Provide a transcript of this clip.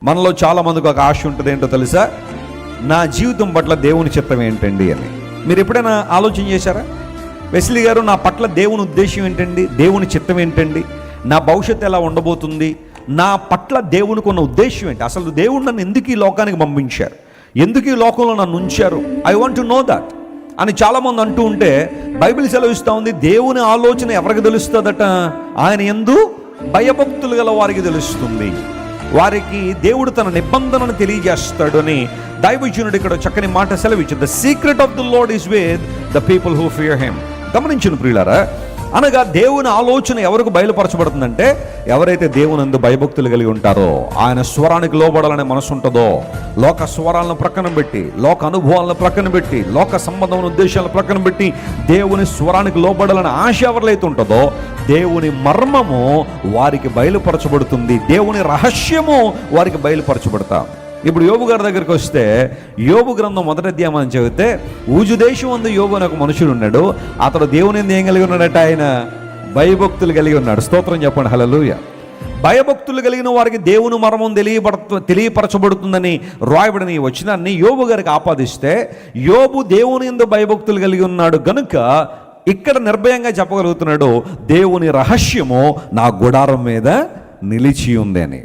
మనలో చాలామందికి ఒక ఆశ ఉంటుంది, ఏంటో తెలుసా? నా జీవితం పట్ల దేవుని చిత్తం ఏంటండి అని. మీరు ఎప్పుడైనా ఆలోచన చేశారా? వెస్లీ గారు, నా పట్ల దేవుని ఉద్దేశం ఏంటండి, దేవుని చిత్తం ఏంటండి, నా భవిష్యత్తు ఎలా ఉండబోతుంది, నా పట్ల దేవునికి ఉన్న ఉద్దేశం ఏంటి, అసలు దేవుడు నన్ను ఎందుకు ఈ లోకానికి పంపించారు, ఎందుకు ఈ లోకంలో నన్ను ఉంచారు, I want to know that అని చాలామంది అంటూ ఉంటే బైబిల్ సెలవిస్తూ ఉంది, దేవుని ఆలోచన ఎవరికి తెలుస్తుందట? ఆయన యందు భయభక్తులు గల వారికి తెలుస్తుంది. వారికి దేవుడు తన నిబంధనను తెలియజేస్తాడు అని దైవజనుడు ఇక్కడ చక్కని మాట సెలవిచ్చాడు. The secret of the lord is with the people who fear him. గమనించిన ప్రియులారా, అనగా దేవుని ఆలోచన ఎవరికి బయలుపరచబడుతుందంటే ఎవరైతే దేవునందు భయభక్తులు కలిగి ఉంటారో, ఆయన స్వరానికి లోబడాలనే మనసు ఉంటుందో, లోక స్వరాలను ప్రక్కన పెట్టి, లోక అనుభవాలను ప్రక్కన పెట్టి, లోక సంబంధమైన ఉద్దేశాలను ప్రక్కన పెట్టి దేవుని స్వరానికి లోబడాలనే ఆశ ఎవరైతే ఉంటుందో దేవుని మర్మము వారికి బయలుపరచబడుతుంది, దేవుని రహస్యము వారికి బయలుపరచబడతా. ఇప్పుడు యోబు గారి దగ్గరికి వస్తే, యోబు గ్రంథం 1వ అధ్యాయం అని చదివితే, ఊజు దేశం అందు యోబు అనే ఒక మనుషుడు ఉన్నాడు. అతడు దేవుని ఏం కలిగి ఉన్నాడట? ఆయన భయభక్తులు కలిగి ఉన్నాడు. స్తోత్రం చెప్పండి, హల్లెలూయా. భయభక్తులు కలిగిన వారికి దేవుని మర్మం తెలియపరచబడుతుందని రాయబడిన ఈ వచనాన్ని యోబు గారికి ఆపాదిస్తే, యోబు దేవుని యందు భయభక్తులు కలిగి ఉన్నాడు గనుక ఇక్కడ నిర్భయంగా చెప్పగలుగుతున్నాడు, దేవుని రహస్యము నా గుడారం మీద నిలిచి ఉంది అని.